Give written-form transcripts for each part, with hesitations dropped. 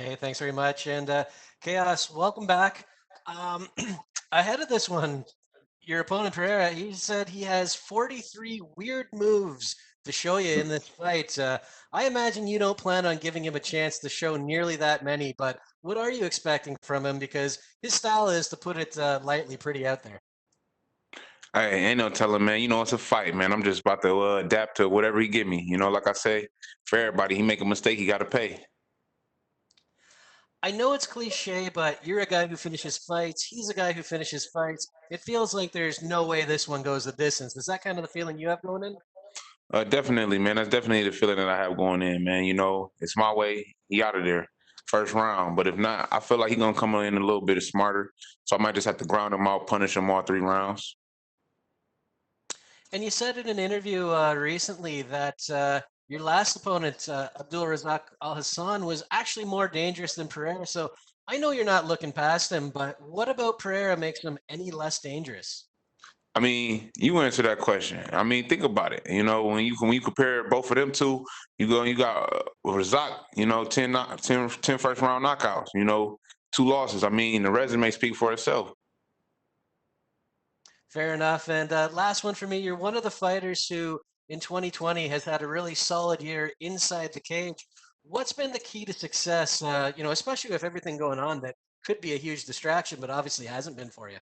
Hey, thanks very much. And Chaos, welcome back. Um, ahead of this one, your opponent Pereira, he said he has 43 weird moves to show you in this fight. I imagine you don't plan on giving him a chance to show nearly that many, but what are you expecting from him? Because his style is, to put it lightly, pretty out there. Hey, ain't no telling, man. It's a fight, man. I'm just about to adapt to whatever he give me. Like I say, for everybody, he make a mistake, he got to pay. I know it's cliche, but you're a guy who finishes fights. He's a guy who finishes fights. It feels like there's no way this one goes the distance. Is that kind of the feeling you have going in? Definitely, man. That's definitely the feeling that I have going in, man. It's my way. He out of there first round. But if not, I feel like he gonna come in a little bit smarter. So I might just have to ground him out, punish him all 3 rounds. And you said in an interview recently that your last opponent, Abdul Razak Al Hassan, was actually more dangerous than Pereira. So I know you're not looking past him, but what about Pereira makes him any less dangerous? I mean, you answer that question. I mean, think about it. When you compare both of them two, you got Razak. 10 first round knockouts. 2 losses. I mean, the resume speak for itself. Fair enough. And last one for me, you're one of the fighters who in 2020 has had a really solid year inside the cage. What's been the key to success, especially with everything going on that could be a huge distraction, but obviously hasn't been for you?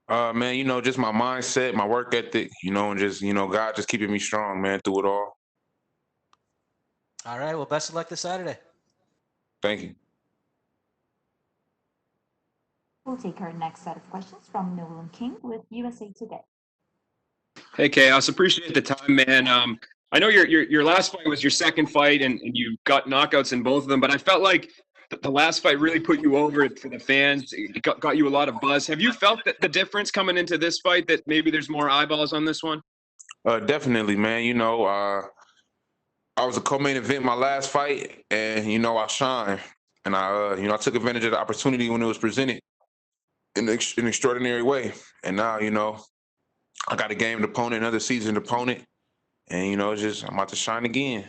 Man, just my mindset, my work ethic, and just God just keeping me strong, man, through it all. All right. Well, best of luck this Saturday. Thank you. We'll take our next set of questions from Nolan King with USA Today. Hey, Chaos. Appreciate the time, man. I know your last fight was your second fight, and you got knockouts in both of them. But I felt like the last fight really put you over for the fans. It got you a lot of buzz. Have you felt the difference coming into this fight, that maybe there's more eyeballs on this one? Definitely, man. I was a co-main event my last fight, and I shined, and I took advantage of the opportunity when it was presented in an extraordinary way. And now, I got a gamed opponent, another seasoned opponent, and it's just I'm about to shine again.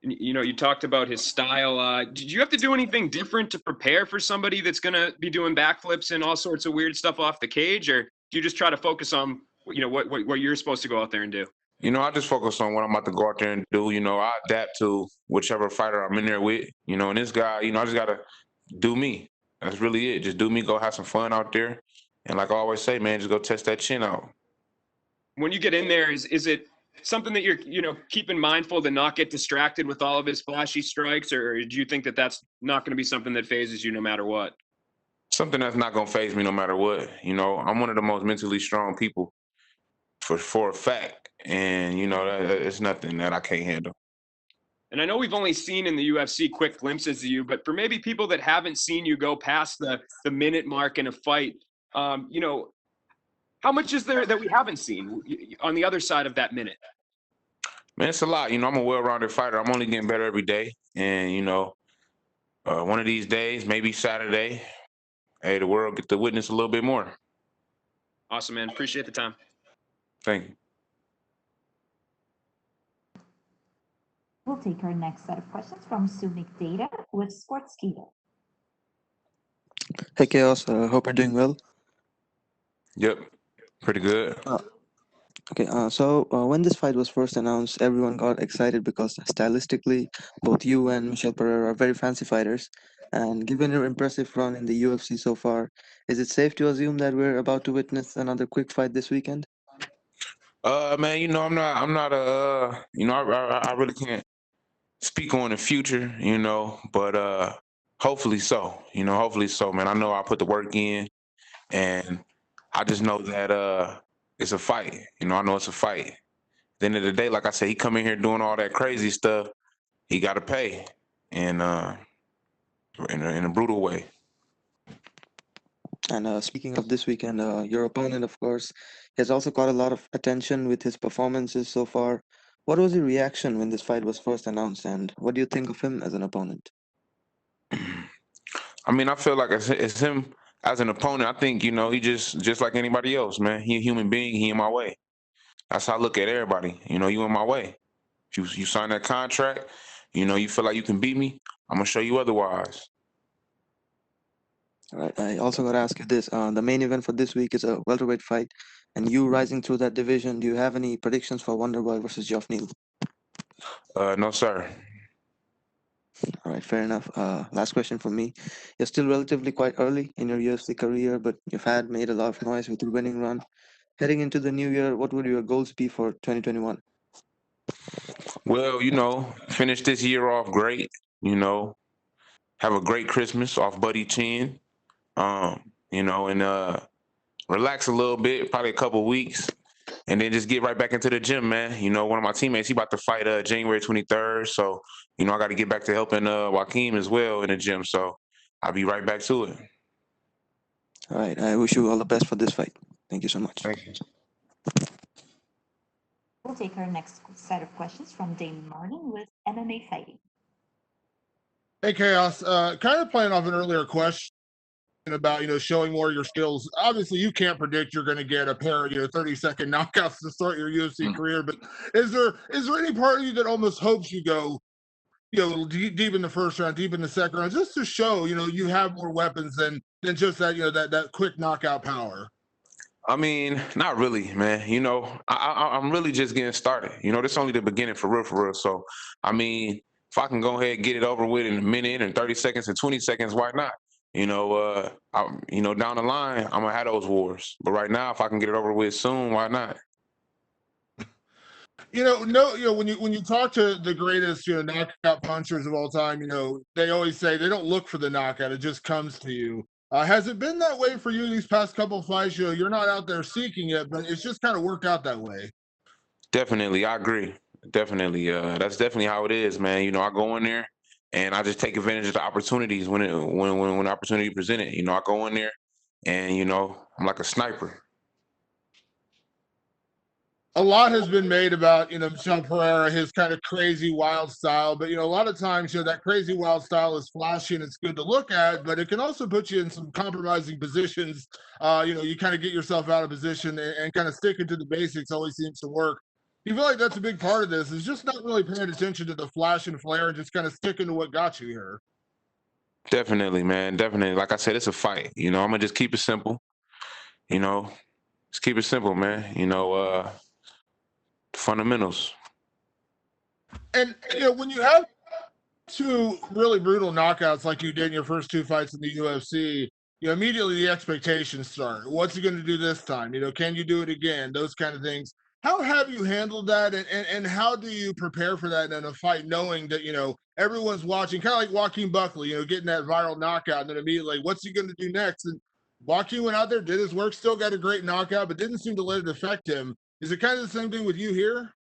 You talked about his style. Did you have to do anything different to prepare for somebody that's going to be doing backflips and all sorts of weird stuff off the cage, or do you just try to focus on what you're supposed to go out there and do? I just focus on what I'm about to go out there and do. I adapt to whichever fighter I'm in there with. And this guy, I just gotta do me. That's really it. Just do me. Go have some fun out there, and like I always say, man, just go test that chin out. When you get in there, is it something that you're keeping mindful to not get distracted with all of his flashy strikes, or do you think that that's not going to be something that phases you no matter what? Something that's not gonna phase me no matter what. I'm one of the most mentally strong people for a fact, and it's nothing that I can't handle. And I know we've only seen in the UFC quick glimpses of you, but for maybe people that haven't seen you go past the minute mark in a fight, how much is there that we haven't seen on the other side of that minute? Man, it's a lot. I'm a well-rounded fighter. I'm only getting better every day, and one of these days, maybe Saturday, hey, the world get to witness a little bit more. Awesome, man. Appreciate the time. Thank you. We'll take our next set of questions from Sumik Data with Sportskeeda. Hey Chaos, hope you're doing well. Yep, pretty good. When this fight was first announced, everyone got excited because stylistically, both you and Michel Pereira are very fancy fighters. And given your impressive run in the UFC so far, is it safe to assume that we're about to witness another quick fight this weekend? Man, I'm not I really can't speak on the future, but hopefully so. Hopefully so, man. I know I put the work in, and I just know that it's a fight. I know it's a fight. At the end of the day, like I said, he come in here doing all that crazy stuff. He got to pay, and in a brutal way. And speaking of this weekend, your opponent, of course, has also caught a lot of attention with his performances so far. What was your reaction when this fight was first announced, and what do you think of him as an opponent? I mean, I feel like it's him as an opponent. I think he just like anybody else, man. He a human being. He in my way. That's how I look at everybody. You in my way. If you sign that contract, you feel like you can beat me. I'm gonna show you otherwise. All right. I also got to ask you this. The main event for this week is a welterweight fight, and you rising through that division. Do you have any predictions for Wonderboy versus Geoff Neal? No, sir. All right, fair enough. Last question for me. You're still relatively quite early in your UFC career, but you've had made a lot of noise with your winning run. Heading into the new year, what would your goals be for 2021? Well, finish this year off great. Have a great Christmas off Buddy Chin. And relax a little bit, probably a couple weeks, and then just get right back into the gym, man. One of my teammates, he about to fight January 23rd, so I got to get back to helping Joaquin as well in the gym. So I'll be right back to it. All right, I wish you all the best for this fight. Thank you so much. Thank you. We'll take our next set of questions from Damon Martin with MMA Fighting. Hey, Chaos. Kind of playing off an earlier question about showing more of your skills. Obviously, you can't predict you're going to get a pair of 30-second knockouts to start your UFC career. But is there any part of you that almost hopes you go deep in the first round, deep in the second round, just to show you have more weapons than just that that quick knockout power? I mean, not really, man. I'm really just getting started. This is only the beginning for real. So, I mean, if I can go ahead and get it over with in a minute and 30 seconds and 20 seconds, why not? Down the line, I'm gonna have those wars. But right now, if I can get it over with soon, why not? When you talk to the greatest knockout punchers of all time, they always say they don't look for the knockout; it just comes to you. Has it been that way for you these past couple of fights? You're not out there seeking it, but it's just kind of worked out that way. Definitely, I agree. Definitely, that's definitely how it is, man. I go in there and I just take advantage of the opportunities when the opportunity presented. I go in there and I'm like a sniper. A lot has been made about Michel Pereira, his kind of crazy wild style, but a lot of times that crazy wild style is flashy and it's good to look at, but it can also put you in some compromising positions. You kind of get yourself out of position, and kind of sticking to the basics always seems to work. You feel like that's a big part of this, is just not really paying attention to the flash and flare and just kind of sticking to what got you here. Definitely, man. Definitely. Like I said, it's a fight. I'm gonna just keep it simple. Just keep it simple, man. Fundamentals. And when you have two really brutal knockouts like you did in your first two fights in the UFC, immediately the expectations start. What's he going to do this time? Can you do it again? Those kind of things. How have you handled that, and how do you prepare for that in a fight, knowing that everyone's watching, kind of like Joaquin Buckley, getting that viral knockout, and then immediately, what's he going to do next? And Joaquin went out there, did his work, still got a great knockout, but didn't seem to let it affect him. Is it kind of the same thing with you here?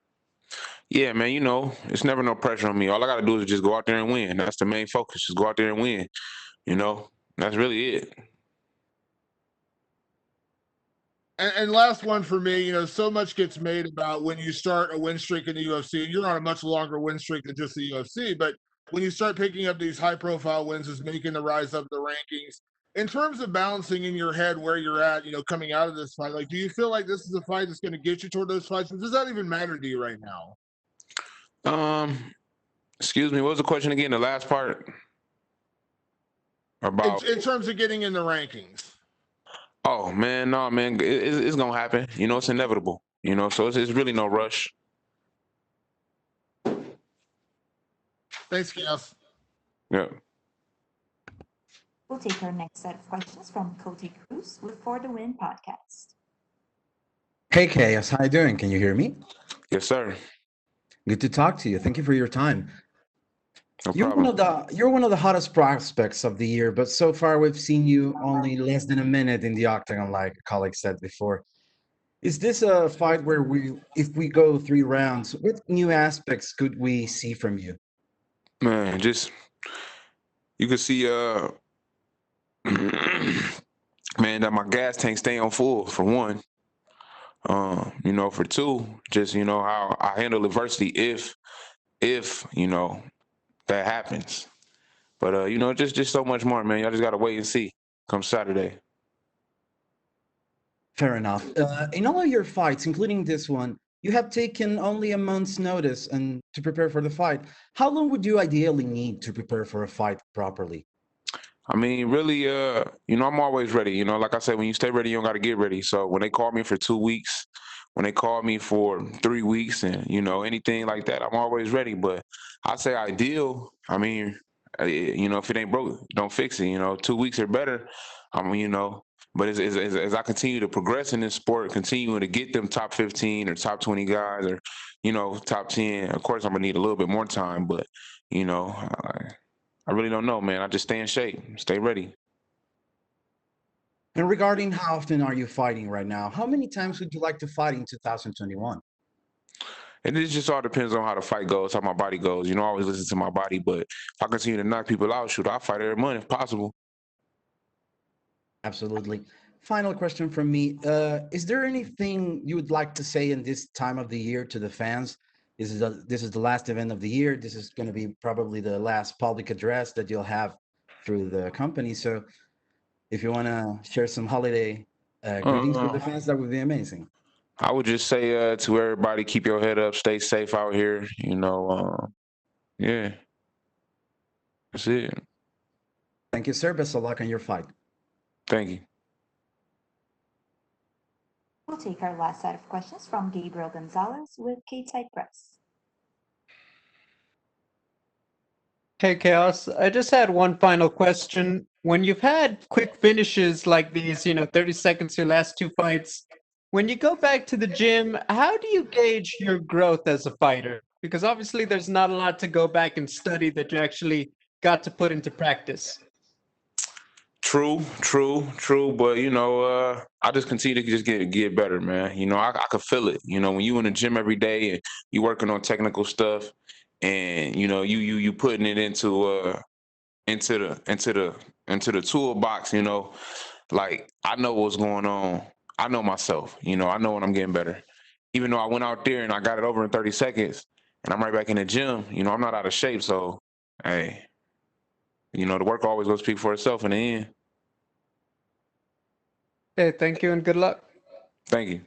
Yeah, man, it's never no pressure on me. All I got to do is just go out there and win. That's the main focus. Just go out there and win. That's really it. And last one for me, so much gets made about when you start a win streak in the UFC, and you're on a much longer win streak than just the UFC, but when you start picking up these high-profile wins, is making the rise up the rankings. In terms of balancing in your head where you're at, coming out of this fight, like, do you feel like this is a fight that's going to get you toward those fights? Or does that even matter to you right now? Excuse me, what was the question again? The last part about in terms of getting in the rankings. Oh man, no man, it's gonna happen. It's inevitable. So it's really no rush. Thanks, Khaos. Yeah. We'll take our next set of questions from Cody Cruz with For the Win podcast. Hey, Khaos, how you doing? Can you hear me? Yes, sir. Good to talk to you. Thank you for your time. No You're problem. you're one of the hottest prospects of the year, but so far we've seen you only less than a minute in the octagon, like a colleague said before. Is this a fight where if we go 3 rounds, what new aspects could we see from you? Man, just you can see man, that my gas tank stay on full for one. For two, just how I handle adversity if that happens. But just so much more, man. Y'all just gotta wait and see come Saturday. Fair enough. In all of your fights, including this one, You have taken only a month's notice and to prepare for the fight. How long would you ideally need to prepare for a fight properly? I mean, really, I'm always ready. Like I said, when you stay ready, you don't got to get ready. So when they call me for 2 weeks, when they call me for 3 weeks, and anything like that, I'm always ready. But I say ideal. I mean, if it ain't broke, don't fix it. 2 weeks or better. I mean, But as I continue to progress in this sport, continuing to get them top 15 or top 20 guys, or top 10, of course I'm gonna need a little bit more time. But you know, I really don't know, man. I just stay in shape, stay ready. And regarding how often are you fighting right now? How many times would you like to fight in 2021? And it just all depends on how the fight goes, how my body goes. I always listen to my body, but if I continue to knock people out, shoot, I'll fight every month if possible. Absolutely. Final question from me. Is there anything you would like to say in this time of the year to the fans? This is the last event of the year. This is going to be probably the last public address that you'll have through the company. So if you want to share some holiday greetings with the Uh, fans, that would be amazing. I would just say to everybody, keep your head up, stay safe out here. Yeah, that's it. Thank you, sir. Best of luck on your fight. Thank you. We'll take our last set of questions from Gabriel Gonzalez with K-Type Press. Hey, Chaos. I just had one final question. When you've had quick finishes like these, 30 seconds your last two fights, when you go back to the gym, how do you gauge your growth as a fighter? Because obviously there's not a lot to go back and study that you actually got to put into practice. True, true, true. But I just continue to just get better, man. I could feel it. When you in the gym every day and you working on technical stuff, and you putting it into the toolbox. Like I know what's going on. I know myself. I know when I'm getting better. Even though I went out there and I got it over in 30 seconds, and I'm right back in the gym. I'm not out of shape. So, hey, the work always will speak for itself in the end. Hey, thank you and good luck. Thank you.